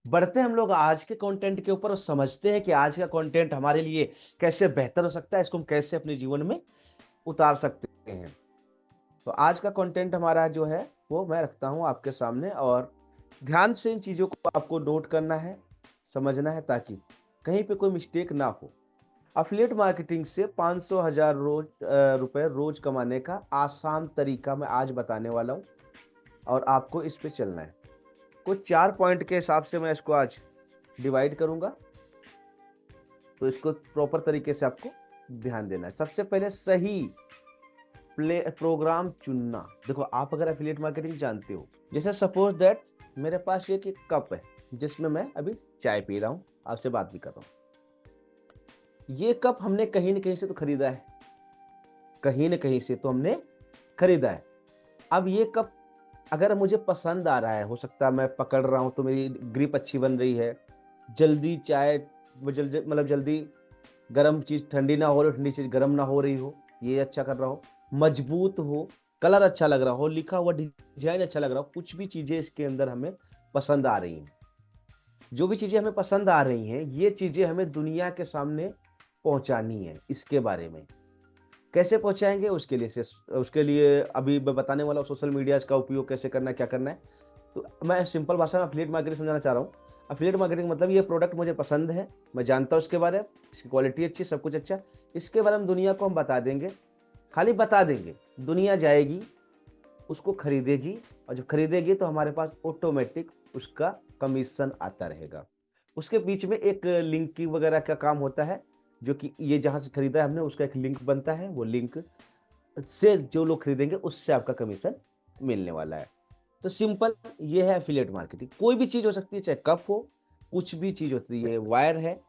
बढ़ते हैं हम लोग आज के कंटेंट के ऊपर और समझते हैं कि आज का कंटेंट हमारे लिए कैसे बेहतर हो सकता है, इसको हम कैसे अपने जीवन में उतार सकते हैं। तो आज का कंटेंट हमारा जो है वो मैं रखता हूँ आपके सामने, और ध्यान से इन चीज़ों को आपको नोट करना है, समझना है, ताकि कहीं पे कोई मिस्टेक ना हो। अफिलिएट मार्केटिंग से 500 हज़ार रुपए रोज कमाने का आसान तरीका मैं आज बताने वाला हूँ, और आपको इस पे चलना है। कुछ 4 पॉइंट के हिसाब से मैं इसको आज डिवाइड करूँगा, तो इसको प्रॉपर तरीके से आपको ध्यान देना है। सबसे पहले सही प्रोग्राम चुनना। देखो, आप अगर एफिलिएट मार्केटिंग जानते हो, जैसे सपोज दैट मेरे पास एक कप है जिसमें मैं अभी चाय पी रहा हूँ, आपसे बात भी कर रहा हूँ। ये कप हमने कहीं न कहीं से तो खरीदा है, कहीं न कहीं से तो हमने खरीदा है। अब ये कप अगर मुझे पसंद आ रहा है, हो सकता है मैं पकड़ रहा हूँ तो मेरी ग्रिप अच्छी बन रही है, जल्दी चाय वो मतलब जल्दी गरम चीज़ ठंडी ना हो रही, ठंडी चीज़ गरम ना हो रही हो, ये अच्छा कर रहा हो, मजबूत हो, कलर अच्छा लग रहा हो, लिखा हुआ डिज़ाइन अच्छा लग रहा हो, कुछ भी चीज़ें इसके अंदर हमें पसंद आ रही हैं। जो भी चीज़ें हमें पसंद आ रही हैं, ये चीज़ें हमें दुनिया के सामने पहुँचानी है। इसके बारे में कैसे पहुँचाएँगे, उसके लिए अभी मैं बताने वाला हूँ सोशल मीडियाज़ का उपयोग कैसे करना है, क्या करना है। तो मैं सिंपल भाषा में एफिलिएट मार्केटिंग समझाना चाह रहा हूँ। एफिलिएट मार्केटिंग मतलब ये प्रोडक्ट मुझे पसंद है, मैं जानता हूँ इसके बारे में, इसकी क्वालिटी अच्छी है, सब कुछ अच्छा है। इसके बारे में दुनिया को हम बता देंगे, खाली बता देंगे। दुनिया जाएगी, उसको खरीदेगी, और जब खरीदेगी तो हमारे पास ऑटोमेटिक उसका कमीशन आता रहेगा। उसके बीच में एक लिंक की वगैरह का काम होता है, जो कि ये जहाँ से खरीदा है हमने उसका एक लिंक बनता है, वो लिंक से जो लोग खरीदेंगे उससे आपका कमीशन मिलने वाला है। तो सिंपल ये है एफिलिएट मार्केटिंग। कोई भी चीज़ हो सकती है, चाहे कप हो, कुछ भी चीज़ होती है, वायर है,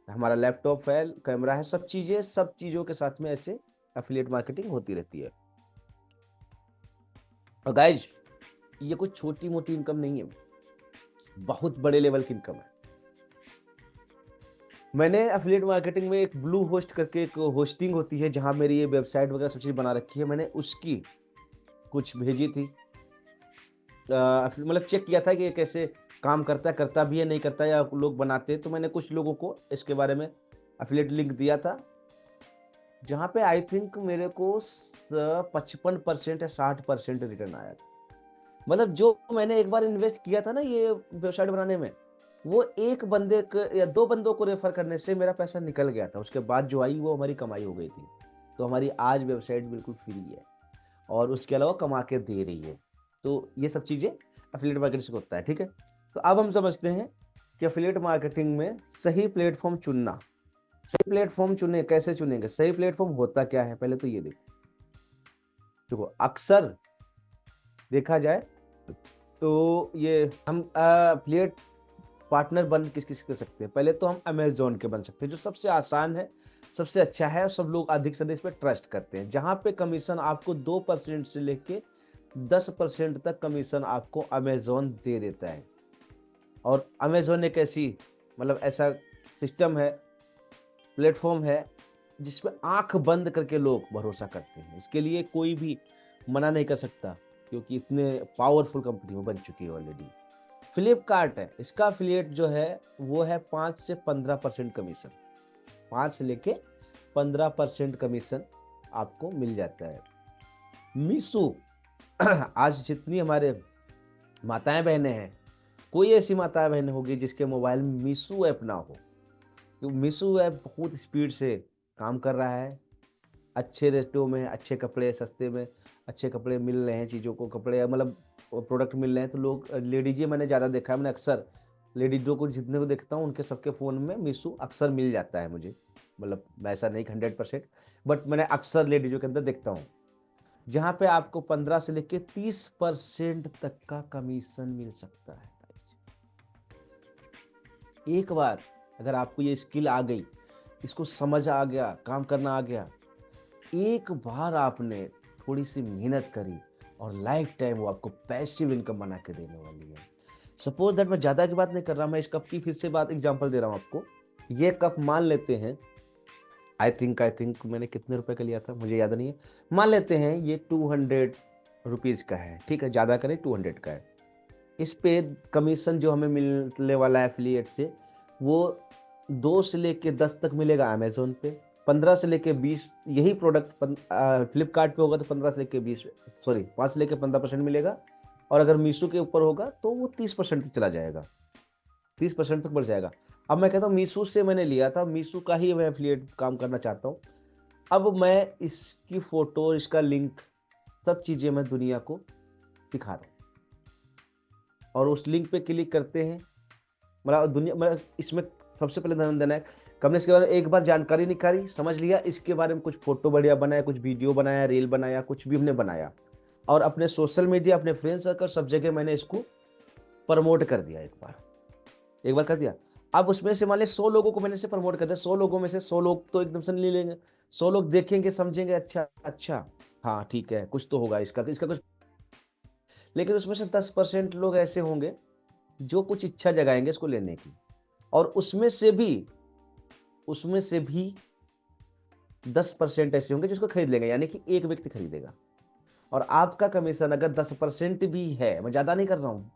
हमारा लैपटॉप है, कैमरा है, सब चीज़ें, सब चीज़ों के साथ में ऐसे एफिलिएट मार्केटिंग होती रहती है। और गाइज़, ये कोई छोटी-मोटी इनकम नहीं है, बहुत बड़े लेवल की इनकम है। मैंने एफिलिएट मार्केटिंग में एक ब्लू होस्ट करके एक होस्टिंग होती है, जहाँ मेरी ये वेबसाइट वगैरह सब चीज़ बना रखी है, मैंने उसकी कुछ भेजी थी। मतलब चेक किया था कि ये कैसे काम करता है, करता भी है, नहीं करता है, या लोग बनाते हैं, तो मैंने कुछ लोगों को इसके बारे में एफिलिएट लिंक दिया था, जहाँ पे आई थिंक मेरे को 55% या 60% रिटर्न आया था। मतलब जो मैंने एक बार इन्वेस्ट किया था ना ये वेबसाइट बनाने में, वो एक बंदे क या 2 बंदों को रेफर करने से मेरा पैसा निकल गया था। उसके बाद जो आई वो हमारी कमाई हो गई थी। तो हमारी आज वेबसाइट बिल्कुल फ्री है, और उसके अलावा कमा के दे रही है। तो ये सब चीज़ें एफिलिएट मार्केटिंग से होता है, ठीक है? तो अब हम समझते हैं कि एफिलिएट मार्केटिंग में सही प्लेटफ़ॉर्म चुनना। सही प्लेटफ़ॉर्म चुनें, कैसे चुनेंगे? सही प्लेटफ़ॉर्म होता क्या है? पहले तो ये देखो। देखो, अक्सर देखा जाए तो ये हम एफिलिएट पार्टनर बन किस-किस कर सकते हैं? पहले तो हम अमेज़न के बन सकते हैं, जो सबसे आसान है, सबसे अच्छा है, और सब लोग अधिक से अधिक इस पे ट्रस्ट करते हैं। जहाँ पे कमीशन आपको 2% से लेके 10% तक कमीशन आपको अमेज़न दे देता है। और अमेज़न एक ऐसी मतलब ऐसा सिस्टम है, प्लेटफ़ॉर्म है, जिस पे आँख बंद करके लोग भरोसा करते हैं। इसके लिए कोई भी मना नहीं कर सकता, क्योंकि इतने पावरफुल कंपनी वो बन चुकी है ऑलरेडी। फ्लिपकार्ट है, इसका एफिलिएट जो है वो है 5 से 15% कमीशन। 5 से लेके 15% कमीशन आपको मिल जाता है। मीशो आज जितनी हमारे माताएँ-बहनें हैं, कोई ऐसी माताएँ-बहनें होगी जिसके मोबाइल में मीशो ऐप ना हो। तो मीशो ऐप बहुत स्पीड से काम कर रहा है। अच्छे रेटों में, अच्छे कपड़े सस्ते में, अच्छे कपड़े मिल रहे हैं, चीज़ों को कपड़े मतलब प्रोडक्ट मिल रहे हैं, तो लोग लेडीज़ें मैंने ज़्यादा देखा है, मैंने अक्सर लेडीज़ों को जितने को देखता हूँ उनके सबके फ़ोन में मीशो अक्सर मिल जाता है मुझे। मतलब ऐसा नहीं कि 100%, बट मैंने अक्सर लेडीज़ों के अंदर देखता हूँ, जहाँ पे आपको 15 से लेके 30% तक का कमीशन मिल सकता है। एक बार अगर आपको ये स्किल आ गई, इसको समझ आ गया, काम करना आ गया, एक बार आपने थोड़ी-सी मेहनत करी, और लाइफ टाइम वो आपको पैसिव इनकम बना के देने वाली है। सपोज़ दैट मैं ज़्यादा की बात नहीं कर रहा, मैं इस कप की फिर से बात एग्ज़ाम्पल दे रहा हूँ आपको। ये कप मान लेते हैं, आई थिंक मैंने कितने रुपए का लिया था मुझे याद नहीं है। मान लेते हैं ये 200 रुपीज़ का है, ठीक है? ज़्यादा का नहीं, 200 का है। इस पे कमीशन जो हमें मिलने वाला है एफिलिएट से, वो 2 से लेके 10 तक मिलेगा अमेज़न पे, 15 से लेके 20 यही प्रोडक्ट फ्लिपकार्ट पे होगा तो 15 से लेके 20 सॉरी 5 से लेके 15% मिलेगा, और अगर मीशो के ऊपर होगा तो वो 30% तक चला जाएगा, 30% तक बढ़ जाएगा। अब मैं कहता हूँ मीशो से मैंने लिया था, मीशो का ही मैं एफिलिएट काम करना चाहता हूँ। अब मैं इसकी फ़ोटो, इसका लिंक, सब चीज़ें मैं दुनिया को दिखा रहा हूँ, और उस लिंक पे क्लिक करते हैं, मतलब दुनिया मैं इसमें सबसे पहले ध्यान देना है, हमने इसके बारे में एक बार जानकारी निकाली, समझ लिया, इसके बारे में कुछ फ़ोटो बढ़िया बनाया, कुछ वीडियो बनाया, रील बनाया, कुछ भी हमने बनाया, और अपने सोशल मीडिया, अपने फ्रेंड सर्कल, सब जगह मैंने इसको प्रमोट कर दिया एक बार कर दिया। अब उसमें से मान लीजिए 100 लोगों को मैंने इसे प्रमोट कर दिया, 100 लोगों में से 100 लोग तो एकदम से नहीं लेंगे, 100 लोग देखेंगे, समझेंगे, अच्छा अच्छा हाँ ठीक है, कुछ तो होगा इसका, इसका कुछ, लेकिन उसमें से 10% लोग ऐसे होंगे जो कुछ इच्छा जगाएंगे इसको लेने की, और उसमें से भी 10% ऐसे होंगे जिसको खरीद लेंगे, यानी कि एक व्यक्ति खरीदेगा। और आपका कमीशन अगर 10% भी है, मैं ज़्यादा नहीं कर रहा हूँ,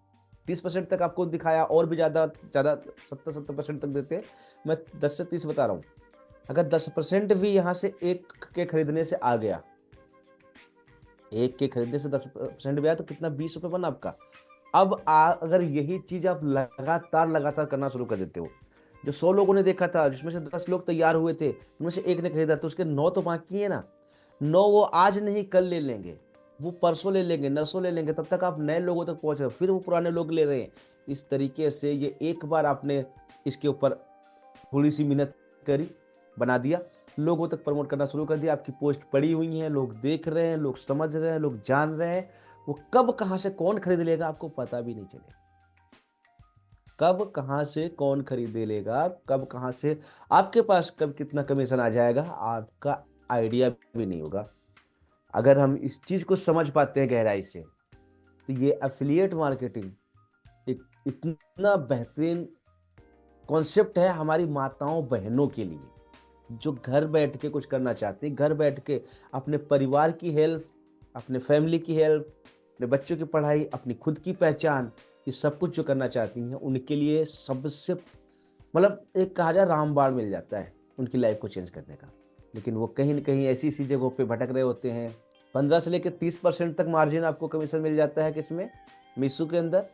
30% तक आपको दिखाया, और भी ज़्यादा ज़्यादा 70% तक देते, मैं 10 से 30 बता रहा हूँ। अगर 10% भी यहाँ से एक के खरीदने से आ गया, एक के खरीदने से 10% भी आया तो कितना, 20 रुपये बना आपका। अब अगर यही चीज़ आप लगातार करना शुरू कर देते हो, जो 100 लोगों ने देखा था, जिसमें से 10 लोग तैयार हुए थे, उनमें से एक ने खरीदा, तो उसके 9 तो बाकी है ना, 9 वो आज नहीं कल ले लेंगे, वो परसों ले लेंगे, नरसों ले लेंगे, तब तक आप नए लोगों तक पहुंच रहे हो, फिर वो पुराने लोग ले रहे हैं। इस तरीके से ये एक बार आपने इसके ऊपर थोड़ी सी मेहनत करी, बना दिया, लोगों तक प्रमोट करना शुरू कर दिया, आपकी पोस्ट पड़ी हुई है, लोग देख रहे हैं, लोग समझ रहे हैं, लोग जान रहे हैं, वो कब कहाँ से कौन खरीद लेगा आपको पता भी नहीं चलेगा, कब कहाँ से कौन खरीद लेगा, कब कहाँ से आपके पास कब कितना कमीशन आ जाएगा, आपका आइडिया भी नहीं होगा। अगर हम इस चीज़ को समझ पाते हैं गहराई से, तो ये एफिलिएट मार्केटिंग एक इतना बेहतरीन कॉन्सेप्ट है हमारी माताओं बहनों के लिए, जो घर बैठ के कुछ करना चाहती हैं, घर बैठ के अपने परिवार की हेल्प, अपने फैमिली की हेल्प, अपने बच्चों की पढ़ाई, अपनी खुद की पहचान, ये सब कुछ जो करना चाहती हैं, उनके लिए सबसे मतलब एक कहा जाए रामबाण मिल जाता है उनकी लाइफ को चेंज करने का। लेकिन वो कहीं न कहीं ऐसी-ऐसी जगहों पे भटक रहे होते हैं। 15 से लेके 30% तक मार्जिन आपको कमीशन मिल जाता है किसमें? मीशो के अंदर।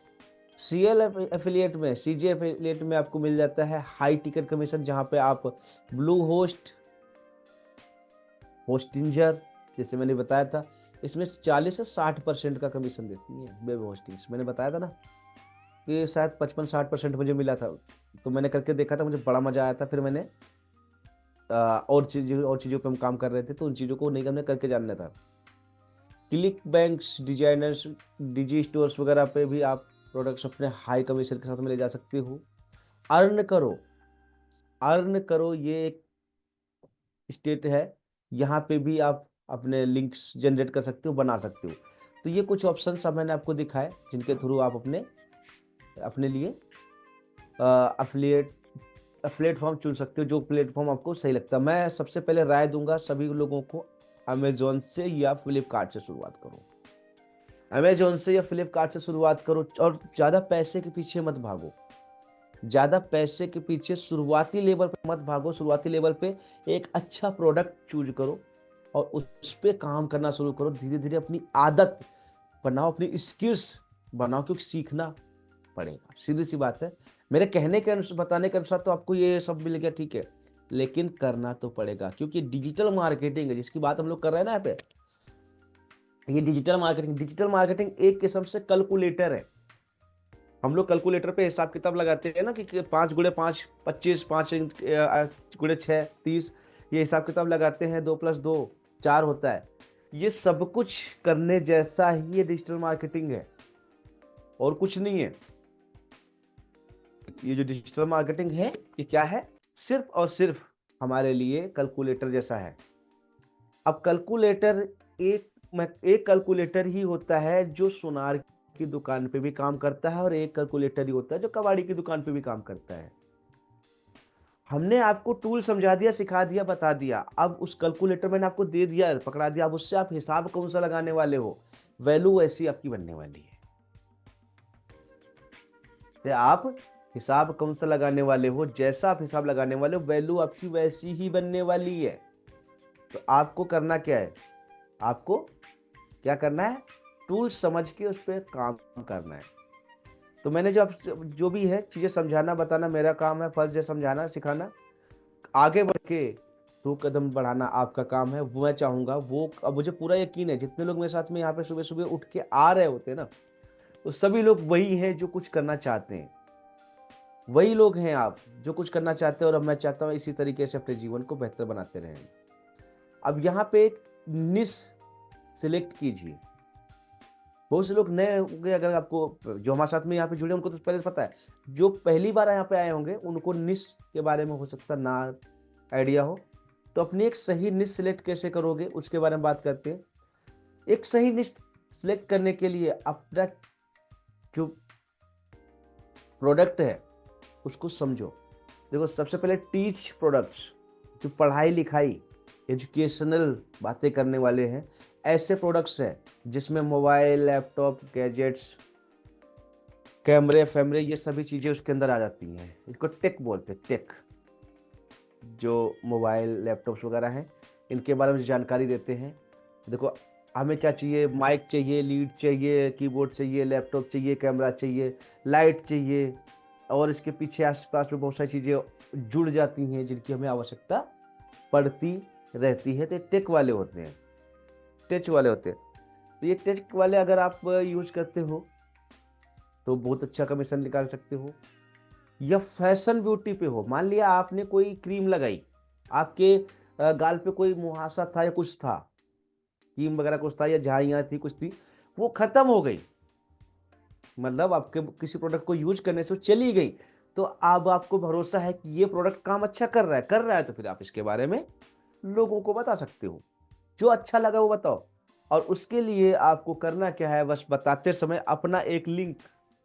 सीएल एफ़िलिएट में, सीजे एफ़िलिएट में आपको मिल जाता है हाई टिकट कमीशन, जहाँ पे आप ब्लू होस्ट, होस्टिंजर, जैसे मैंने बताया था, इसमें 40 से 60% का कमीशन देती है वेब होस्टिंग्स। मैंने बताया था ना कि शायद 55-60% मुझे मिला था, तो मैंने करके देखा था, मुझे बड़ा मज़ा आया था। फिर मैंने और चीज़ों पे हम काम कर रहे थे, तो उन चीज़ों को नहीं हमने करके जानना था। क्लिक बैंक्स, डिजाइनर्स, डिजी स्टोर्स वगैरह पे भी आप प्रोडक्ट्स अपने हाई कमीशन के साथ में ले जा सकते हो। अर्न करो, अर्न करो, ये एक स्टेट है, यहाँ पे भी आप अपने लिंक्स जनरेट कर सकते हो, बना सकते हो। तो ये कुछ ऑप्शंस अब मैंने आपको दिखाए, जिनके थ्रू आप अपने अपने लिए एफिलिएट प्लेटफॉर्म चुन सकते हो, जो प्लेटफॉर्म आपको सही लगता है। मैं सबसे पहले राय दूंगा सभी लोगों को, अमेजोन से या फ्लिपकार्ट से शुरुआत करो, अमेजोन से या फ्लिपकार्ट से शुरुआत करो, और ज़्यादा पैसे के पीछे मत भागो, ज़्यादा पैसे के पीछे शुरुआती लेवल पे मत भागो। शुरुआती लेवल पे एक अच्छा प्रोडक्ट चूज करो और उस पे काम करना शुरू करो, धीरे धीरे अपनी आदत बनाओ, अपनी स्किल्स बनाओ, क्योंकि सीखना पड़ेगा, सीधी सी बात है। मेरे कहने के अनुसार, बताने के अनुसार तो आपको ये सब मिल गया, ठीक है, लेकिन करना तो पड़ेगा, क्योंकि डिजिटल मार्केटिंग है जिसकी बात हम लोग कर रहे हैं ना यहाँ पे, ये डिजिटल मार्केटिंग एक किस्म से कैलकुलेटर है। हम लोग कैलकुलेटर पे हिसाब किताब लगाते हैं ना कि 5 गुणे 5 25, 5 गुणे 6 30, ये हिसाब किताब लगाते हैं, 2 + 2 4 होता है। ये सब कुछ करने जैसा ही ये डिजिटल मार्केटिंग है, और कुछ नहीं है। ये जो डिजिटल मार्केटिंग है, ये क्या है? सिर्फ और सिर्फ हमारे लिए कैलकुलेटर जैसा है। अब कैलकुलेटर एक कैलकुलेटर ही होता है जो सुनार की दुकान पे भी काम करता है, और एक कैलकुलेटर ही होता है जो कबाड़ी की दुकान पे भी काम करता है। हमने आपको टूल समझा दिया, सिखा दिया, बता दिया, अब उस कैलकुलेटर मैंने आपको दे दिया, पकड़ा दिया, अब उससे आप हिसाब कौन सा लगाने वाले हो, वैल्यू ऐसी आपकी बनने वाली है। तो आप हिसाब कौन सा लगाने वाले हो, जैसा आप हिसाब लगाने वाले हो वैल्यू आपकी वैसी ही बनने वाली है। तो आपको करना क्या है, आपको क्या करना है, टूल समझ के उस पर काम करना है। तो मैंने जो भी है चीजें समझाना बताना मेरा काम है, फर्ज है समझाना सिखाना। आगे बढ़ के 2 कदम बढ़ाना आपका काम है। वो मैं चाहूंगा, वो अब मुझे पूरा यकीन है जितने लोग मेरे साथ में यहाँ पे सुबह सुबह उठ के आ रहे होते हैं ना, तो सभी लोग वही हैं जो कुछ करना चाहते हैं। वही लोग हैं आप जो कुछ करना चाहते हैं, और अब मैं चाहता हूँ इसी तरीके से अपने जीवन को बेहतर बनाते रहें। अब यहाँ पे एक निश सिलेक्ट कीजिए। बहुत से लोग नए होंगे, अगर आपको जो हमारे साथ में यहाँ पे जुड़े उनको तो पहले से पता है। जो पहली बार यहाँ पे आए होंगे उनको निश के बारे में हो सकता ना आइडिया हो। तो अपनी एक सही निश सिलेक्ट कैसे करोगे उसके बारे में बात करते हैं। एक सही निश सिलेक्ट करने के लिए अपना जो प्रोडक्ट है उसको समझो। देखो, सबसे पहले टीच प्रोडक्ट्स, जो पढ़ाई लिखाई एजुकेशनल बातें करने वाले हैं, ऐसे प्रोडक्ट्स हैं जिसमें मोबाइल, लैपटॉप, गैजेट्स, कैमरे फैमरे, ये सभी चीज़ें उसके अंदर आ जाती हैं। इसको टेक बोलते हैं, टेक। जो मोबाइल, लैपटॉप्स वगैरह हैं, इनके बारे में जानकारी देते हैं। देखो, हमें क्या चाहिए, माइक चाहिए, लीड चाहिए, कीबोर्ड चाहिए, लैपटॉप चाहिए, कैमरा चाहिए, लाइट चाहिए, और इसके पीछे आसपास में बहुत सारी चीज़ें जुड़ जाती हैं जिनकी हमें आवश्यकता पड़ती रहती है। तो टेक वाले होते हैं, टेच वाले होते हैं। तो ये टेक वाले अगर आप यूज करते हो तो बहुत अच्छा कमीशन निकाल सकते हो। या फैशन ब्यूटी पे हो, मान लिया आपने कोई क्रीम लगाई, आपके गाल पे कोई मुहासा था या कुछ था, क्रीम वगैरह कुछ था या झाइयाँ थी, कुछ थी, वो खत्म हो गई, मतलब आपके किसी प्रोडक्ट को यूज करने से वो चली गई, तो अब आपको भरोसा है कि ये प्रोडक्ट काम अच्छा कर रहा है, तो फिर आप इसके बारे में लोगों को बता सकते हो। जो अच्छा लगा वो बताओ। और उसके लिए आपको करना क्या है, बस बताते समय अपना एक लिंक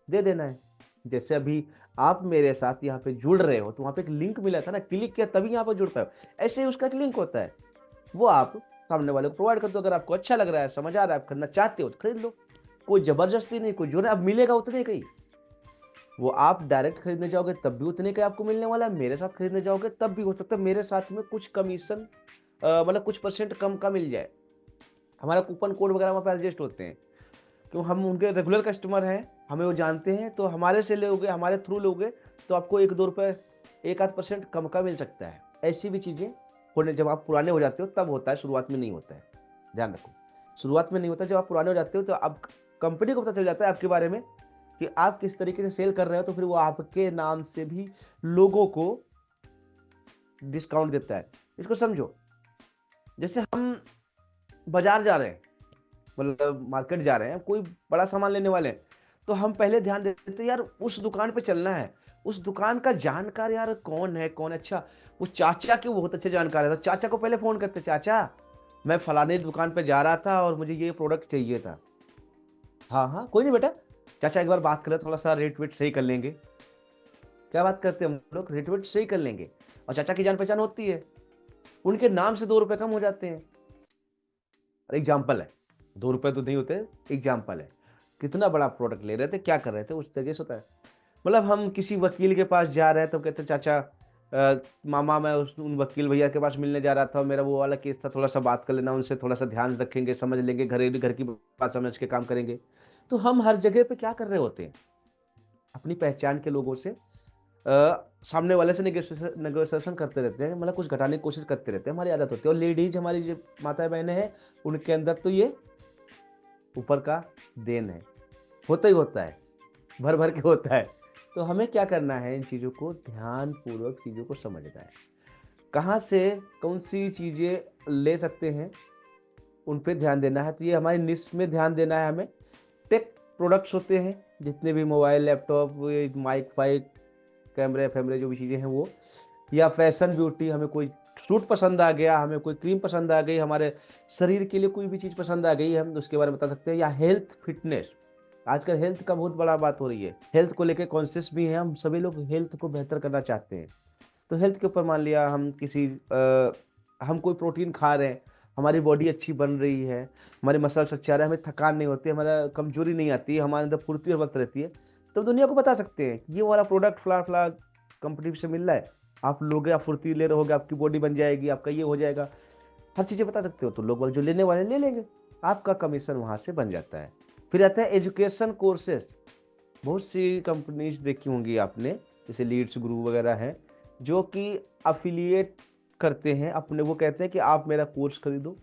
दे देना है। जैसे अभी आप मेरे साथ यहाँ पे जुड़ रहे हो तो वहाँ पे एक लिंक मिला था ना, क्लिक किया तभी यहाँ पर जुड़ पाए। ऐसे ही उसका एक लिंक होता है, वो आप सामने वाले को प्रोवाइड कर दो। अगर आपको अच्छा लग रहा है, समझ आ रहा है, आप करना चाहते हो तो खरीद लो। कोई जबरदस्ती नहीं, कोई जो है, अब मिलेगा उतने का ही। वो आप डायरेक्ट खरीदने जाओगे तब भी उतने का आपको मिलने वाला है, मेरे साथ खरीदने जाओगे तब भी हो सकता है मेरे साथ में कुछ कमीशन, मतलब कुछ परसेंट कम का मिल जाए। हमारा कूपन कोड वगैरह वहाँ पे एडजस्ट होते हैं, क्यों हम उनके रेगुलर कस्टमर हैं, हमें वो जानते हैं। तो हमारे से लोगे, हमारे थ्रू लोगे तो आपको 1-2 रुपये, 1-8% कम का मिल सकता है। ऐसी भी चीज़ें होने, जब आप पुराने हो जाते हो तब होता है, शुरुआत में नहीं होता है, ध्यान रखो। शुरुआत में नहीं होता, जब आप पुराने हो जाते हो तो अब कंपनी को पता चल जाता है आपके बारे में कि आप किस तरीके से सेल कर रहे हो, तो फिर वो आपके नाम से भी लोगों को डिस्काउंट देता है। इसको समझो, जैसे हम बाजार जा रहे हैं, मतलब मार्केट जा रहे हैं, कोई बड़ा सामान लेने वाले हैं, तो हम पहले ध्यान देते हैं यार उस दुकान पे चलना है, उस दुकान का जानकार यार कौन है, कौन अच्छा, वो चाचा के बहुत अच्छे जानकार है, तो चाचा को पहले फोन करते, चाचा मैं फलाने दुकान पे जा रहा था और मुझे ये प्रोडक्ट चाहिए था। हाँ हाँ कोई नहीं बेटा, चाचा एक बार बात करें, थोड़ा सा रेट वेट सही कर लेंगे। क्या बात करते हैं हम लोग, रेट वेट सही कर लेंगे, और चाचा की जान पहचान होती है, उनके नाम से 2 रुपए कम हो जाते हैं। एग्जाम्पल है, 2 रुपए तो नहीं होते, एग्जाम्पल है। कितना बड़ा प्रोडक्ट ले रहे थे, क्या कर रहे थे, उस तरीके से होता है। मतलब हम किसी वकील के पास जा रहे हैं तो कहते हैं, चाचा मामा मैं उन वकील भैया के पास मिलने जा रहा था, मेरा वो वाला केस था, थोड़ा सा बात कर लेना उनसे, थोड़ा सा ध्यान रखेंगे, समझ लेंगे, घरेलू घर की बात समझ के काम करेंगे। तो हम हर जगह पे क्या कर रहे होते हैं, अपनी पहचान के लोगों से सामने वाले से नेगोशिएशन करते रहते हैं, मतलब कुछ घटाने की कोशिश करते रहते हैं, हमारी आदत होती है। और लेडीज हमारी जो माताएं बहनें हैं, उनके अंदर तो ये ऊपर का देन है, होता ही होता है, भर भर के होता है। तो हमें क्या करना है, इन चीज़ों को ध्यानपूर्वक चीज़ों को समझना है, कहाँ से कौन सी चीज़ें ले सकते हैं, उन पे ध्यान देना है। तो ये हमारी निश में ध्यान देना है हमें। टेक प्रोडक्ट्स होते हैं जितने भी, मोबाइल, लैपटॉप, माइक फाइक, कैमरे फैमरे, जो भी चीज़ें हैं वो, या फैशन ब्यूटी, हमें कोई सूट पसंद आ गया, हमें कोई क्रीम पसंद आ गई, हमारे शरीर के लिए कोई भी चीज़ पसंद आ गई, हम उसके बारे में बता सकते हैं। या हेल्थ फिटनेस, आजकल हेल्थ का बहुत बड़ा बात हो रही है, हेल्थ को लेकर कॉन्शियस भी है, हम सभी लोग हेल्थ को बेहतर करना चाहते हैं। तो हेल्थ के ऊपर मान लिया हम हम कोई प्रोटीन खा रहे हैं, हमारी बॉडी अच्छी बन रही है, हमारे मसल्स अच्छे आ रहे हैं, हमें थकान नहीं होती, हमारा कमजोरी नहीं आती है, हमारे अंदर फुर्ती हर वक्त रहती है, तो दुनिया को बता सकते हैं कि ये वाला प्रोडक्ट फला फला कंपनी से मिल रहा है, आप लोगे, आप फुर्तीले रहोगे, आपकी बॉडी बन जाएगी, आपका ये हो जाएगा, हर चीज़ें बता सकते हो, तो लोग जो लेने वाले ले लेंगे, आपका कमीशन वहाँ से बन जाता है। फिर आता है एजुकेशन कोर्सेज। बहुत सी कंपनीज देखी होंगी आपने, जैसे लीड्स गुरु वगैरह हैं, जो कि अफिलिएट करते हैं अपने, वो कहते हैं कि आप मेरा कोर्स खरीदो,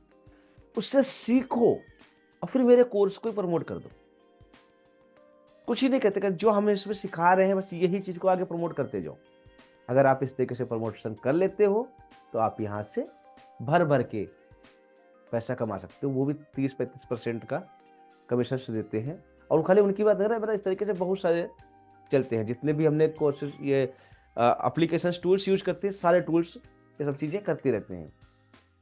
उससे सीखो और फिर मेरे कोर्स को प्रमोट कर दो। कुछ ही नहीं कहते कि जो हम इसमें सिखा रहे हैं बस यही चीज़ को आगे प्रमोट करते जाओ। अगर आप इस तरीके से प्रमोशन कर लेते हो तो आप यहाँ से भर भर के पैसा कमा सकते हो, वो भी 30-35% का कमीशन देते हैं। और खाली उनकी बात कर रहे हैं, इस तरीके से बहुत सारे चलते हैं, जितने भी हमने कोर्सेज ये एप्लीकेशन टूल्स यूज करते हैं, सारे टूल्स ये सब चीज़ें करते रहते हैं।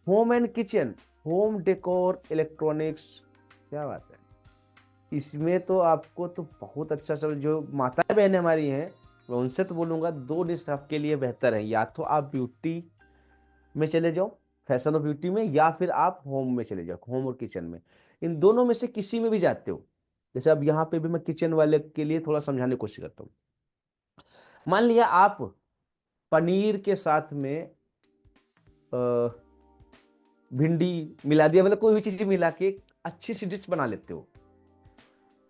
Home and kitchen, home decor, electronics, क्या बात है, इसमें तो आपको तो बहुत अच्छा चल, जो माता बहनें हमारी हैं मैं उनसे तो बोलूँगा 2 डिश आपके लिए बेहतर है, या तो आप ब्यूटी में चले जाओ, फैशन और ब्यूटी में, या फिर आप होम में चले जाओ, होम और किचन में, इन दोनों में से किसी में भी जाते हो। जैसे अब यहाँ पे भी मैं किचन वाले के लिए थोड़ा समझाने की कोशिश करता हूँ। मान लिया आप पनीर के साथ में भिंडी मिला दिया, मतलब कोई भी चीज मिला के एक अच्छी सी डिश बना लेते हो।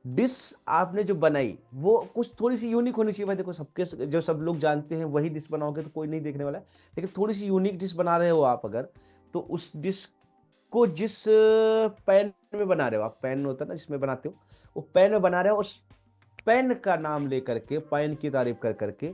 डिश आपने जो बनाई वो कुछ थोड़ी सी यूनिक होनी चाहिए भाई, देखो सबके जो सब लोग जानते हैं वही डिश बनाओगे तो कोई नहीं देखने वाला है, लेकिन थोड़ी सी यूनिक डिश बना रहे हो आप अगर, तो उस डिश को जिस पैन में बना रहे हो आप, पैन होता है ना जिसमें बनाते हो, वो पैन में बना रहे हो, उस पैन का नाम लेकर के, पैन की तारीफ कर करके,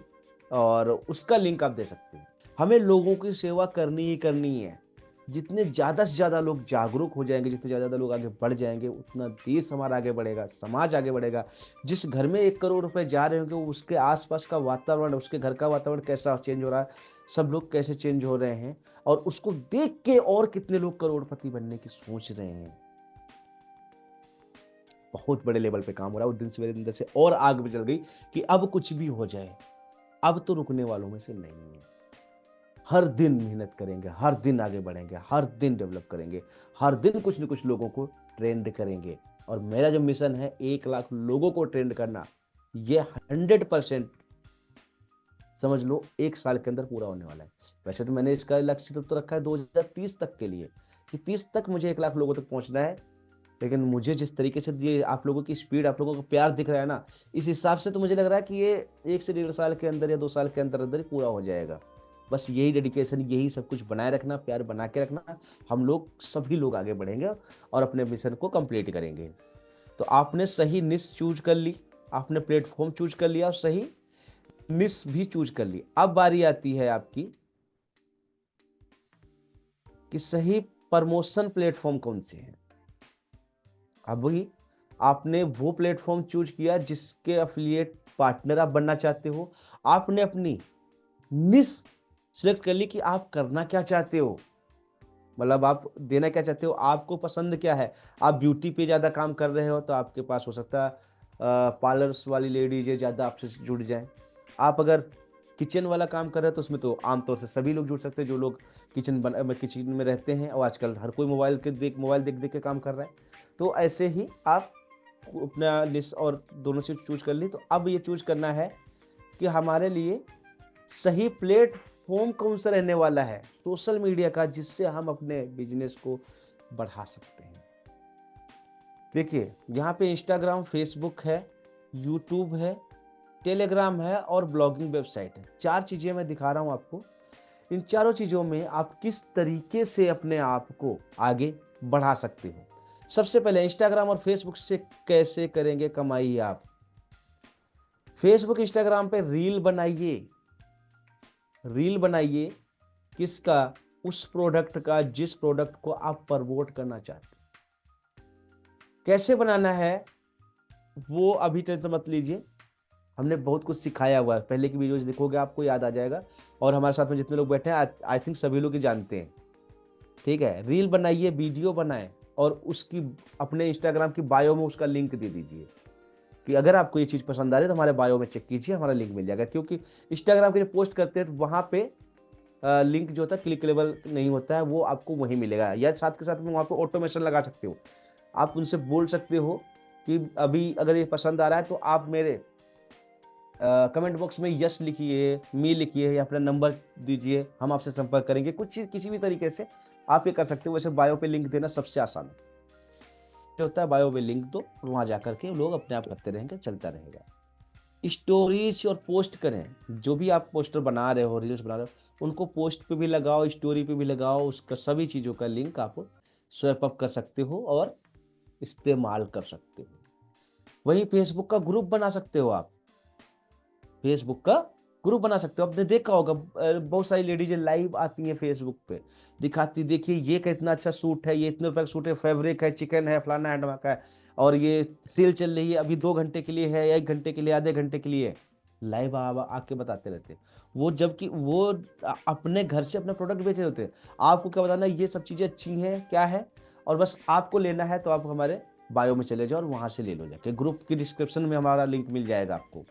और उसका लिंक आप दे सकते हो। हमें लोगों की सेवा करनी ही करनी है। जितने ज़्यादा से ज़्यादा लोग जागरूक हो जाएंगे, जितने ज़्यादा लोग आगे बढ़ जाएंगे, उतना देश हमारा आगे बढ़ेगा, समाज आगे बढ़ेगा। जिस घर में 1 करोड़ रुपए जा रहे होंगे, उसके आसपास का वातावरण, उसके घर का वातावरण कैसा चेंज हो रहा है, सब लोग कैसे चेंज हो रहे हैं, और उसको देख के और कितने लोग करोड़पति बनने की सोच रहे हैं। बहुत बड़े लेवल पे काम हो रहा है, उस दिन सवेरे अंदर से और आग भी जल गई कि अब कुछ भी हो जाए, अब तो रुकने वालों में से नहीं है। हर दिन मेहनत करेंगे, हर दिन आगे बढ़ेंगे, हर दिन डेवलप करेंगे, हर दिन कुछ न कुछ लोगों को ट्रेंड करेंगे। और मेरा जो मिशन है 1 लाख लोगों को ट्रेंड करना, ये 100% समझ लो 1 साल के अंदर पूरा होने वाला है। वैसे तो मैंने इसका लक्ष्य तो रखा है 2030 तक के लिए, कि 30 तक मुझे 1 लाख लोगों तक पहुंचना है। लेकिन मुझे जिस तरीके से ये आप लोगों की स्पीड, आप लोगों का प्यार दिख रहा है ना, इस हिसाब से तो मुझे लग रहा है कि ये 1 से 1.5 साल के अंदर या 2 साल के अंदर अंदर ही पूरा हो जाएगा। बस यही डेडिकेशन, यही सब कुछ बनाए रखना, प्यार बना के रखना, हम लोग सभी लोग आगे बढ़ेंगे और अपने मिशन को कंप्लीट करेंगे। तो आपने सही निश चूज कर ली, आपने प्लेटफॉर्म चूज कर लिया और सही निश भी चूज कर ली। अब बारी आती है आपकी कि सही प्रमोशन प्लेटफॉर्म कौन से हैं। अब वही आपने वो प्लेटफॉर्म चूज किया जिसके एफिलिएट पार्टनर आप बनना चाहते हो। आपने अपनी निश सिलेक्ट कर ली कि आप करना क्या चाहते हो, मतलब आप देना क्या चाहते हो, आपको पसंद क्या है। आप ब्यूटी पे ज़्यादा काम कर रहे हो तो आपके पास हो सकता है पार्लर्स वाली लेडीज ज़्यादा आपसे जुड़ जाएं। आप अगर किचन वाला काम कर रहे हो तो उसमें तो आमतौर से सभी लोग जुड़ सकते हैं, जो लोग किचन में रहते हैं, और आजकल हर कोई मोबाइल देख देख के काम कर रहा है। तो ऐसे ही आप अपना लिस्ट और दोनों चीज़ चूज कर ली। तो अब ये चूज करना है कि हमारे लिए सही प्लेटफॉर्म कौन सा रहने वाला है सोशल मीडिया का, जिससे हम अपने बिजनेस को बढ़ा सकते हैं। देखिए यहाँ पे इंस्टाग्राम, फेसबुक है, यूट्यूब है, टेलीग्राम है और ब्लॉगिंग वेबसाइट है। 4 चीज़ें मैं दिखा रहा हूँ आपको। इन चारों चीज़ों में आप किस तरीके से अपने आप को आगे बढ़ा सकते हो। सबसे पहले इंस्टाग्राम और फेसबुक से कैसे करेंगे कमाई आप। फेसबुक इंस्टाग्राम पे रील बनाइए, रील बनाइए किसका, उस प्रोडक्ट का जिस प्रोडक्ट को आप प्रमोट करना चाहते हो। कैसे बनाना है वो अभी टेंशन मत लीजिए, हमने बहुत कुछ सिखाया हुआ है, पहले की वीडियोज देखोगे आपको याद आ जाएगा। और हमारे साथ में जितने लोग बैठे हैं आई थिंक सभी लोग ही जानते हैं। ठीक है, रील बनाइए, वीडियो बनाएं और उसकी अपने इंस्टाग्राम की बायो में उसका लिंक दे दीजिए कि अगर आपको ये चीज़ पसंद आ रही है तो हमारे बायो में चेक कीजिए, हमारा लिंक मिल जाएगा। क्योंकि इंस्टाग्राम के लिए पोस्ट करते हैं तो वहाँ पे लिंक जो होता है क्लिकेबल नहीं होता है, वो आपको वहीं मिलेगा। या साथ के साथ में वहाँ पे ऑटोमेशन लगा सकते हो, आप उनसे बोल सकते हो कि अभी अगर ये पसंद आ रहा है तो आप मेरे कमेंट बॉक्स में यस लिखिए, मी लिखिए या अपना नंबर दीजिए, हम आपसे संपर्क करेंगे। कुछ चीज़ किसी भी तरीके से आप ये कर सकते हो। वैसे बायो पे लिंक देना सबसे आसान होता है, बायो पे लिंक दो, वहाँ जा करके लोग अपने आप करते रहेंगे, चलता रहेगा। स्टोरीज और पोस्ट करें, जो भी आप पोस्टर बना रहे हो, रील्स बना रहे हो, उनको पोस्ट पे भी लगाओ, स्टोरी पे भी लगाओ, उसका सभी चीज़ों का लिंक आप स्वैप अप कर सकते हो और इस्तेमाल कर सकते हो। वहीं फेसबुक का ग्रुप बना सकते हो आप, फेसबुक का ग्रुप बना सकते हो। आपने देखा होगा बहुत सारी लेडीजें लाइव आती हैं फेसबुक पे, दिखाती, देखिए ये कितना अच्छा सूट है, ये इतने रुपए का सूट है, फैब्रिक है, चिकन है, फलाना है, ढमाका है, और ये सेल चल रही है, अभी 2 घंटे के लिए है, 1 घंटे के लिए, आधे घंटे के लिए। लाइव आके बताते रहते हैं वो, जबकि वो अपने घर से अपना प्रोडक्ट बेच रहे होते हैं। आपको क्या बताना, ये सब चीज़ें अच्छी हैं क्या है, और बस आपको लेना है तो आप हमारे बायो में चले जाओ और वहाँ से ले लो जाके। ग्रुप की डिस्क्रिप्शन में हमारा लिंक मिल जाएगा आपको,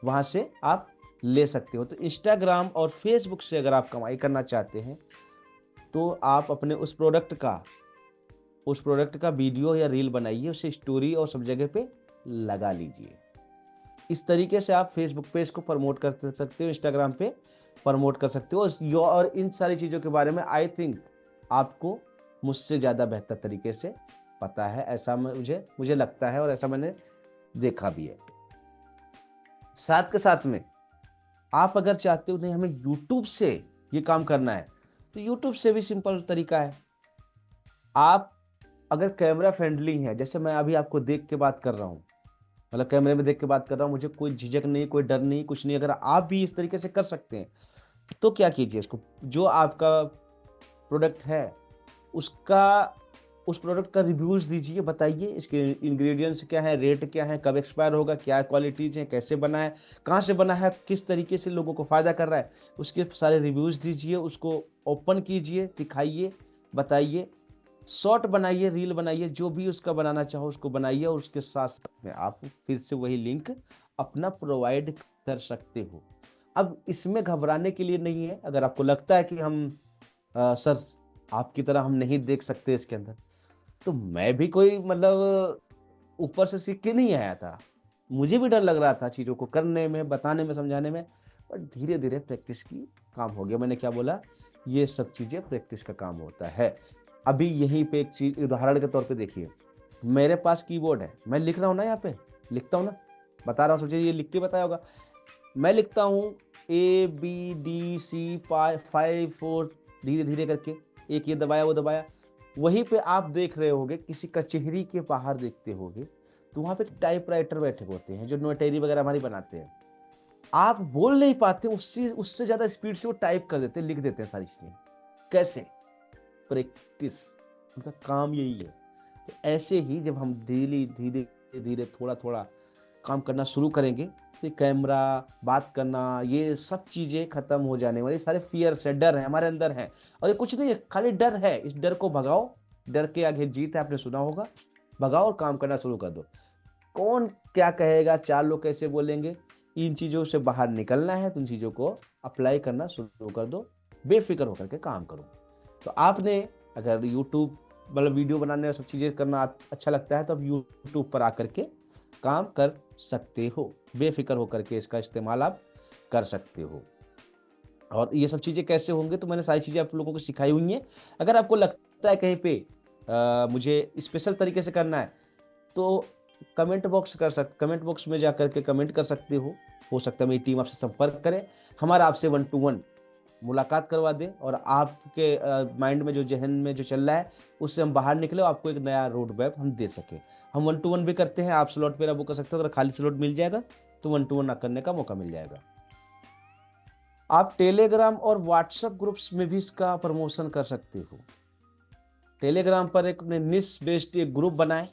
वहाँ से आप ले सकते हो। तो इंस्टाग्राम और फेसबुक से अगर आप कमाई करना चाहते हैं तो आप अपने उस प्रोडक्ट का वीडियो या रील बनाइए, उसे स्टोरी और सब जगह पे लगा लीजिए। इस तरीके से आप फेसबुक पेज को प्रमोट कर सकते हो, इंस्टाग्राम पे प्रमोट कर सकते हो। और इन सारी चीज़ों के बारे में आई थिंक आपको मुझसे ज़्यादा बेहतर तरीके से पता है, ऐसा मुझे लगता है और ऐसा मैंने देखा भी है। साथ के साथ में आप अगर चाहते हो नहीं हमें यूट्यूब से ये काम करना है, तो यूट्यूब से भी सिंपल तरीका है। आप अगर कैमरा फ्रेंडली हैं, जैसे मैं अभी आपको देख के बात कर रहा हूँ, मतलब कैमरे में देख के बात कर रहा हूँ, मुझे कोई झिझक नहीं, कोई डर नहीं, कुछ नहीं, अगर आप भी इस तरीके से कर सकते हैं तो क्या कीजिए, इसको जो आपका प्रोडक्ट है उसका उस प्रोडक्ट का रिव्यूज़ दीजिए, बताइए इसके इंग्रेडिएंट्स क्या है, रेट क्या है, कब एक्सपायर होगा, क्या क्वालिटीज़ हैं, कैसे बना है, कहाँ से बना है, किस तरीके से लोगों को फ़ायदा कर रहा है, उसके सारे रिव्यूज़ दीजिए, उसको ओपन कीजिए, दिखाइए, बताइए, शॉर्ट बनाइए, रील बनाइए, जो भी उसका बनाना चाहो उसको बनाइए, और उसके साथ साथ में आप फिर से वही लिंक अपना प्रोवाइड कर सकते हो। अब इसमें घबराने के लिए नहीं है। अगर आपको लगता है कि सर आपकी तरह हम नहीं देख सकते इसके अंदर, तो मैं भी कोई मतलब ऊपर से सीख के नहीं आया था। मुझे भी डर लग रहा था चीज़ों को करने में, बताने में, समझाने में, बट धीरे-धीरे प्रैक्टिस की काम हो गया। मैंने क्या बोला, ये सब चीज़ें प्रैक्टिस का काम होता है। अभी यहीं पे एक चीज़ उदाहरण के तौर पे देखिए, मेरे पास कीबोर्ड है, मैं लिख रहा हूँ ना, यहाँ पे लिखता हूँ ना, बता रहा हूँ, सोचिए ये लिख के बताया होगा। मैं लिखता हूँ ABDC 5 4 धीरे-धीरे करके, एक ये दबाया, वो दबाया। वहीं पे आप देख रहे होंगे, किसी कचहरी के बाहर देखते होंगे, तो वहाँ पे टाइपराइटर बैठे होते हैं जो नोटरी वगैरह हमारी बनाते हैं। आप बोल नहीं पाते, उससे उससे ज़्यादा स्पीड से वो टाइप कर देते हैं, लिख देते हैं सारी चीज़ें। कैसे? प्रैक्टिस, उनका काम यही है। तो ऐसे ही जब हम धीरे-धीरे थोड़ा-थोड़ा काम करना शुरू करेंगे, तो ये कैमरा, बात करना, ये सब चीज़ें खत्म हो जाने वाली। सारे फ़ियर्स है, डर है, हमारे अंदर है, और ये कुछ नहीं है, खाली डर है। इस डर को भगाओ, डर के आगे जीत है, आपने सुना होगा। भगाओ और काम करना शुरू कर दो। कौन क्या कहेगा, 4 लोग कैसे बोलेंगे, इन चीज़ों से बाहर निकलना है तो इन चीज़ों को अप्लाई करना शुरू कर दो, बेफ़िक्र होकर के काम करो। तो आपने अगर यूट्यूब मतलब वीडियो बनाने और सब चीज़ें करना अच्छा लगता है, तो आप यूट्यूब पर आकर के काम कर सकते हो, बेफ़िक्र होकर के इसका इस्तेमाल आप कर सकते हो। और ये सब चीज़ें कैसे होंगे, तो मैंने सारी चीज़ें आप लोगों को सिखाई हुई हैं। अगर आपको लगता है कहीं पे मुझे स्पेशल तरीके से करना है, तो कमेंट बॉक्स में जा कर के कमेंट कर सकते हो सकता है मेरी टीम आपसे संपर्क करे, हमारा आपसे 1 टू 1 मुलाकात करवा दें, और आपके माइंड में जो ज़हन में जो चल रहा है उससे हम बाहर निकले और आपको एक नया रोड मैप हम दे सकें। हम 1 टू 1 भी करते हैं, आप स्लॉट मेरा बुक कर सकते हो, अगर खाली स्लॉट मिल जाएगा तो 1 टू 1 करने का मौका मिल जाएगा। आप टेलीग्राम और व्हाट्सएप ग्रुप्स में भी इसका प्रमोशन कर सकते हो। टेलीग्राम पर एक अपने निश बेस्ड एक ग्रुप बनाएं,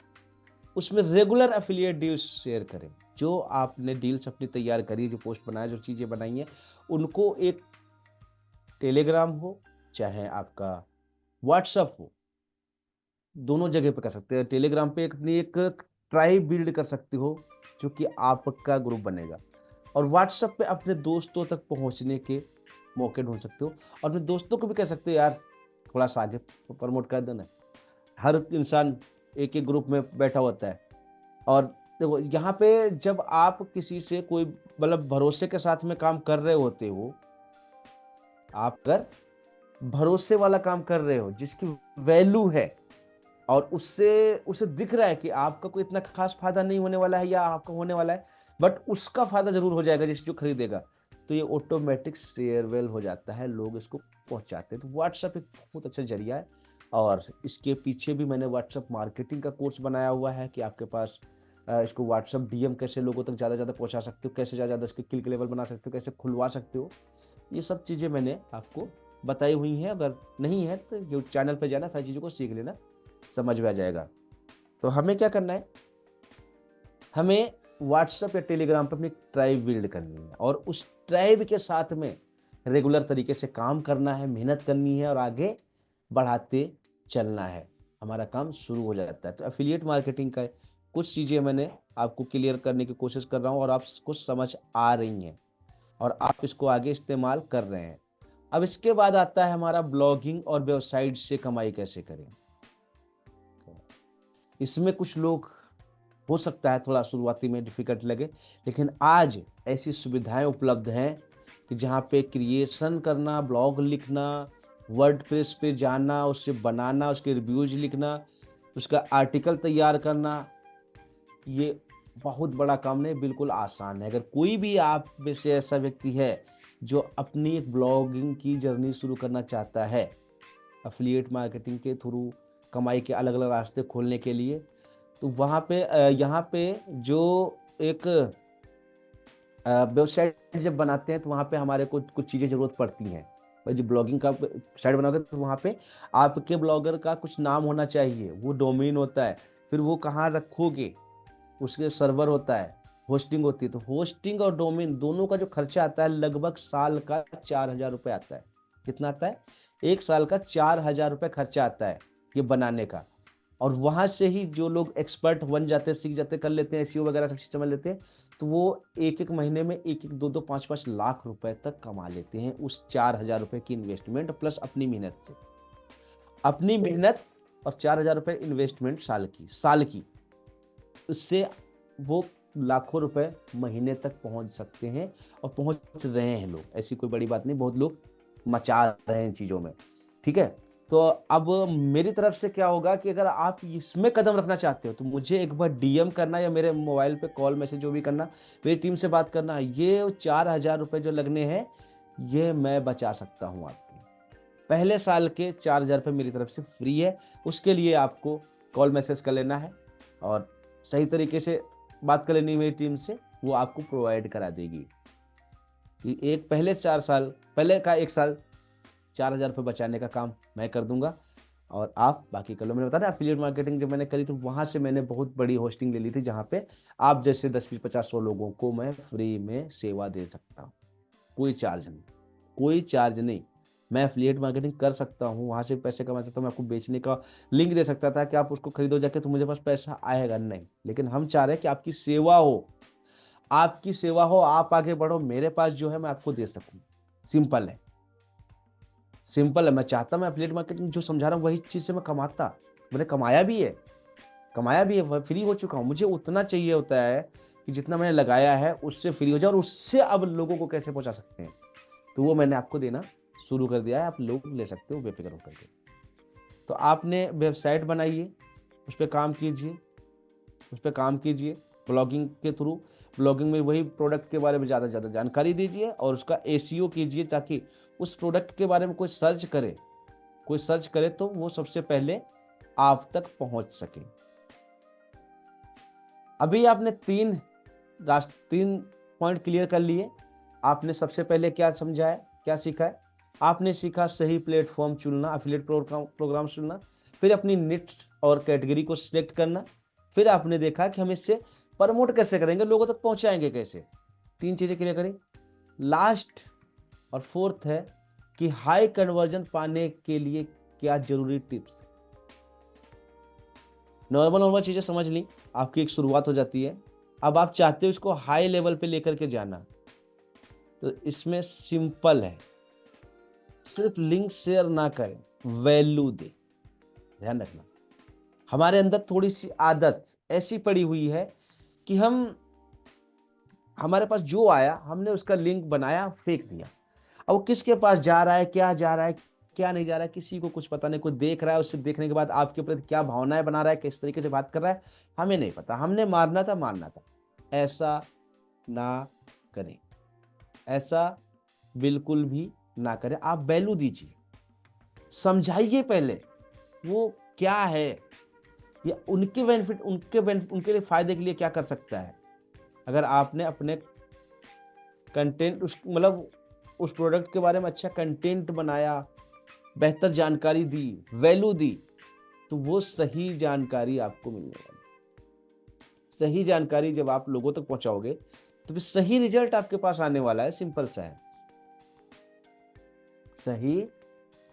उसमें रेगुलर एफिलिएट डील्स शेयर करें। जो आपने डील्स अपनी तैयार करी, जो पोस्ट बनाए, जो चीज़ें बनाई हैं, उनको एक टेलीग्राम हो चाहे आपका व्हाट्सएप हो, दोनों जगह पे कर सकते हैं। टेलीग्राम पे अपनी एक ट्राइब बिल्ड कर सकते हो जो कि आपका ग्रुप बनेगा, और व्हाट्सएप पे अपने दोस्तों तक पहुंचने के मौके ढूंढ सकते हो, और अपने दोस्तों को भी कह सकते हो यार थोड़ा सा आगे प्रमोट कर देना। हर इंसान एक एक ग्रुप में बैठा होता है, और देखो यहाँ पे जब आप किसी से कोई मतलब भरोसे के साथ में काम कर रहे होते हो, आप अगर भरोसे वाला काम कर रहे हो जिसकी वैल्यू है और उससे उसे दिख रहा है कि आपका कोई इतना खास फायदा नहीं होने वाला है या आपका होने वाला है, बट उसका फायदा जरूर हो जाएगा जिस जो खरीदेगा, तो ये ऑटोमेटिक शेयरवेल हो जाता है, लोग इसको पहुंचाते हैं। तो व्हाट्सएप एक बहुत अच्छा जरिया है और इसके पीछे भी मैंने व्हाट्सएप मार्केटिंग का कोर्स बनाया हुआ है कि आपके पास इसको व्हाट्सएप डीएम कैसे लोगों तक ज़्यादा ज़्यादा पहुंचा सकते हो, कैसे ज़्यादा ज़्यादा इसके क्लिक लेवल बना सकते हो, कैसे खुलवा सकते हो, ये सब चीज़ें मैंने आपको बताई हुई हैं। अगर नहीं है तो जो चैनल पे जाना, सारी चीज़ों को सीख लेना, समझ में आ जाएगा। तो हमें क्या करना है, हमें व्हाट्सएप या टेलीग्राम पर अपनी ट्राइब बिल्ड करनी है और उस ट्राइब के साथ में रेगुलर तरीके से काम करना है, मेहनत करनी है और आगे बढ़ाते चलना है, हमारा काम शुरू हो जाता है। तो एफिलिएट मार्केटिंग का कुछ चीज़ें मैंने आपको क्लियर करने की कोशिश कर रहा हूँ और आपको समझ आ रही हैं और आप इसको आगे इस्तेमाल कर रहे हैं। अब इसके बाद आता है हमारा ब्लॉगिंग और वेबसाइट से कमाई कैसे करें। इसमें कुछ लोग, हो सकता है थोड़ा शुरुआती में डिफिकल्ट लगे, लेकिन आज ऐसी सुविधाएं उपलब्ध हैं कि जहाँ पे क्रिएशन करना, ब्लॉग लिखना, वर्डप्रेस पे जाना, उससे बनाना, उसके रिव्यूज लिखना, उसका आर्टिकल तैयार करना, ये बहुत बड़ा काम नहीं, बिल्कुल आसान है। अगर कोई भी आप में से ऐसा व्यक्ति है जो अपनी एक ब्लॉगिंग की जर्नी शुरू करना चाहता है एफिलिएट मार्केटिंग के थ्रू कमाई के अलग अलग रास्ते खोलने के लिए, तो वहाँ पे यहाँ पे जो एक वेबसाइट जब बनाते हैं तो वहाँ पे हमारे को कुछ चीज़ें ज़रूरत पड़ती हैं। भाई जब ब्लॉगिंग का साइट बनाओगे तो वहाँ पे आपके ब्लॉगर का कुछ नाम होना चाहिए, वो डोमेन होता है, फिर वो कहाँ रखोगे, उसके सर्वर होता है, होस्टिंग होती है। तो होस्टिंग और डोमेन दोनों का जो खर्चा आता है लगभग साल का 4,000 रुपये आता है। कितना आता है? एक साल का 4,000 रुपये खर्चा आता है ये बनाने का। और वहाँ से ही जो लोग एक्सपर्ट बन जाते हैं, सीख जाते हैं, कर लेते हैं, एसईओ वगैरह सब चीज़ समझ लेते हैं, तो वो एक एक महीने में 1-1, 2-2, 5-5 लाख रुपए तक कमा लेते हैं उस 4,000 रुपये की इन्वेस्टमेंट प्लस अपनी मेहनत से। अपनी मेहनत और 4,000 रुपये इन्वेस्टमेंट साल की, उससे वो लाखों रुपए महीने तक पहुंच सकते हैं और पहुंच रहे हैं लोग। ऐसी कोई बड़ी बात नहीं, बहुत लोग मचा रहे हैं इन चीज़ों में, ठीक है। तो अब मेरी तरफ से क्या होगा कि अगर आप इसमें कदम रखना चाहते हो तो मुझे एक बार डीएम करना या मेरे मोबाइल पे कॉल मैसेज जो भी करना, मेरी टीम से बात करना। ये 4,000 रुपये जो लगने हैं ये मैं बचा सकता हूँ आपके। पहले साल के 4,000 रुपये मेरी तरफ से फ्री है, उसके लिए आपको कॉल मैसेज कर लेना है और सही तरीके से बात कर लेनी मेरी टीम से, वो आपको प्रोवाइड करा देगी कि एक पहले 4 साल पहले का 1 साल 4,000 रुपये बचाने का काम मैं कर दूंगा और आप बाकी कर लो। मैंने बताया ना एफिलिएट मार्केटिंग जब मैंने करी तो वहाँ से मैंने बहुत बड़ी होस्टिंग ले ली थी, जहाँ पे आप जैसे 10, 20, 50, 100 लोगों को मैं फ्री में सेवा दे सकता हूँ, कोई चार्ज नहीं, कोई चार्ज नहीं। मैं एफिलिएट मार्केटिंग कर सकता हूँ, वहाँ से पैसे कमा सकता हूँ, मैं आपको बेचने का लिंक दे सकता था कि आप उसको खरीदो जाके, तो मुझे पास पैसा आएगा नहीं। लेकिन हम चाह रहे हैं कि आपकी सेवा हो, आपकी सेवा हो, आप आगे बढ़ो, मेरे पास जो है मैं आपको दे सकूँ। सिंपल है, सिंपल है। मैं चाहता, मैं एफिलिएट मार्केटिंग जो समझा रहा हूँ वही चीज़ से मैं कमाता, मैंने कमाया भी है, फ्री हो चुका हूँ। मुझे उतना चाहिए होता है कि जितना मैंने लगाया है उससे फ्री हो जाए, और उससे अब लोगों को कैसे पहुंचा सकते हैं, तो वो मैंने आपको देना शुरू कर दिया है। आप लोग ले सकते हो बेफिक्र होकर के। तो आपने वेबसाइट बनाइए, उस पर काम कीजिए, ब्लॉगिंग के थ्रू। ब्लॉगिंग में वही प्रोडक्ट के बारे में ज़्यादा से ज़्यादा जानकारी दीजिए और उसका एसईओ कीजिए, ताकि उस प्रोडक्ट के बारे में कोई सर्च करे तो वो सबसे पहले आप तक पहुंच सके। अभी आपने 3 पॉइंट क्लियर कर लिए। आपने सबसे पहले क्या समझा है, क्या सीखा है? आपने सीखा सही प्लेटफॉर्म चुनना, एफिलिएट प्रोग्राम चुनना, फिर अपनी निच और कैटेगरी को सिलेक्ट करना, फिर आपने देखा कि हम इससे प्रमोट कैसे करेंगे, लोगों तक पहुंचाएंगे कैसे। 3 चीजें क्लियर करी। लास्ट और फोर्थ है कि हाई कन्वर्जन पाने के लिए क्या जरूरी टिप्स। नॉर्मल चीजें समझ ली, आपकी एक शुरुआत हो जाती है। अब आप चाहते हो इसको हाई लेवल पे लेकर के जाना, तो इसमें सिंपल है, सिर्फ लिंक शेयर ना करें, वैल्यू दे। ध्यान रखना, हमारे अंदर थोड़ी सी आदत ऐसी पड़ी हुई है कि हमारे पास जो आया हमने उसका लिंक बनाया, फेंक दिया। अब वो किसके पास जा रहा है, क्या जा रहा है, क्या नहीं जा रहा है, किसी को कुछ पता नहीं। कोई देख रहा है, उससे देखने के बाद आपके प्रति क्या भावनाएं बना रहा है, किस तरीके से बात कर रहा है, हमें नहीं पता। हमने मारना था, मारना था। ऐसा ना करें, ऐसा बिल्कुल भी ना करें। आप वैल्यू दीजिए, समझाइए पहले वो क्या है, या उनके लिए फायदे के लिए क्या कर सकता है। अगर आपने अपने कंटेंट उस प्रोडक्ट के बारे में अच्छा कंटेंट बनाया, बेहतर जानकारी दी, वैल्यू दी, तो वो सही जानकारी आपको मिलने वाली। सही जानकारी जब आप लोगों तक पहुंचाओगे तो फिर सही रिजल्ट आपके पास आने वाला है। सिंपल सा है। सही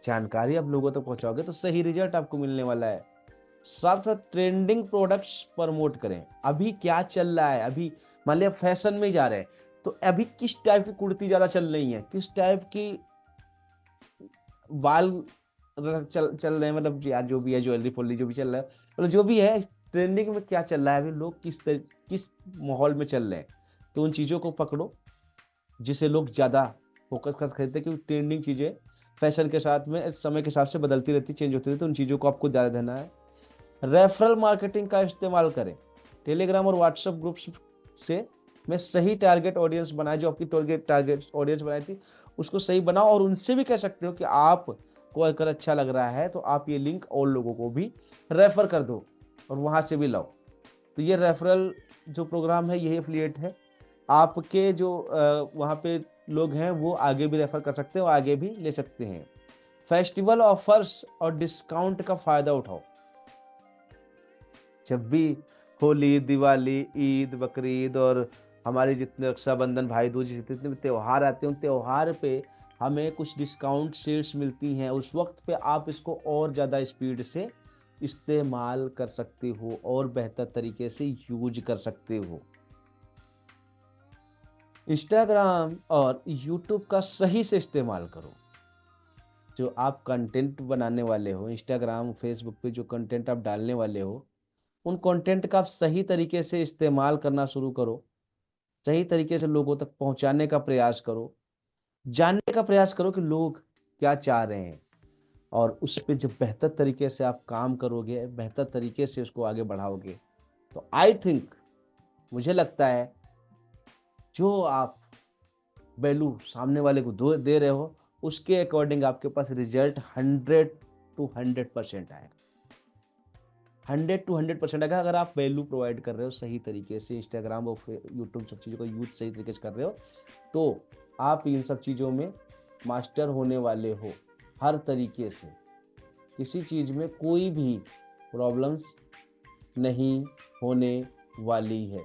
जानकारी आप लोगों तक पहुंचाओगे तो सही रिजल्ट आपको मिलने वाला है। साथ साथ ट्रेंडिंग प्रोडक्ट्स प्रमोट करें। अभी क्या चल रहा है, अभी मान लिया फैशन में जा रहे हैं, तो अभी किस टाइप की कुर्ती ज्यादा चल रही है, किस टाइप की बाल चल रहे हैं, मतलब यार जो भी है, ज्वेलरी फोलरी जो भी चल रहा है, मतलब जो भी है ट्रेंडिंग में क्या चल रहा है, अभी लोग किस माहौल में चल रहे हैं, तो उन चीजों को पकड़ो जिसे लोग ज्यादा फोकस कर खरीदते हैं। क्योंकि ट्रेंडिंग चीजें फैशन के साथ में समय के हिसाब से बदलती रहती, चेंज होती रहती, तो उन चीजों को आपको ध्यान देना है। रेफरल मार्केटिंग का इस्तेमाल करें। टेलीग्राम और व्हाट्सएप ग्रुप्स से मैं सही टारगेट ऑडियंस बनाए, जो आपकी टारगेट ऑडियंस बनाई थी उसको सही बनाओ, और उनसे भी कह सकते हो कि आपको अगर अच्छा लग रहा है तो आप ये लिंक और लोगों को भी रेफर कर दो और वहां से भी लाओ। तो ये रेफरल जो प्रोग्राम है, यही एफिलिएट है। आपके जो वहाँ पे लोग हैं वो आगे भी रेफर कर सकते हैं और आगे भी ले सकते हैं। फेस्टिवल ऑफर्स और डिस्काउंट का फायदा उठाओ। जब भी होली, दिवाली, ईद, बकरीद और हमारे जितने रक्षाबंधन, भाई दूज, जितने भी त्योहार आते हैं, उन त्योहार पे हमें कुछ डिस्काउंट सेल्स मिलती हैं। उस वक्त पे आप इसको और ज़्यादा स्पीड से इस्तेमाल कर सकते हो और बेहतर तरीके से यूज कर सकते हो। इंस्टाग्राम और यूट्यूब का सही से इस्तेमाल करो। जो आप कंटेंट बनाने वाले हो, इंस्टाग्राम, फेसबुक पे जो कंटेंट आप डालने वाले हो, उन कंटेंट का आप सही तरीके से इस्तेमाल करना शुरू करो। सही तरीके से लोगों तक पहुंचाने का प्रयास करो। जानने का प्रयास करो कि लोग क्या चाह रहे हैं, और उस पे जब बेहतर तरीके से आप काम करोगे, बेहतर तरीके से उसको आगे बढ़ाओगे, तो आई थिंक, मुझे लगता है, जो आप वैल्यू सामने वाले को दे रहे हो, उसके अकॉर्डिंग आपके पास रिजल्ट 100 to 100% आएगा। 100 to 100% आएगा। अगर आप वैल्यू प्रोवाइड कर रहे हो सही तरीके से, इंस्टाग्राम और यूट्यूब सब चीज़ों का यूज सही तरीके से कर रहे हो, तो आप इन सब चीज़ों में मास्टर होने वाले हो हर तरीके से। किसी चीज़ में कोई भी प्रॉब्लम्स नहीं होने वाली है।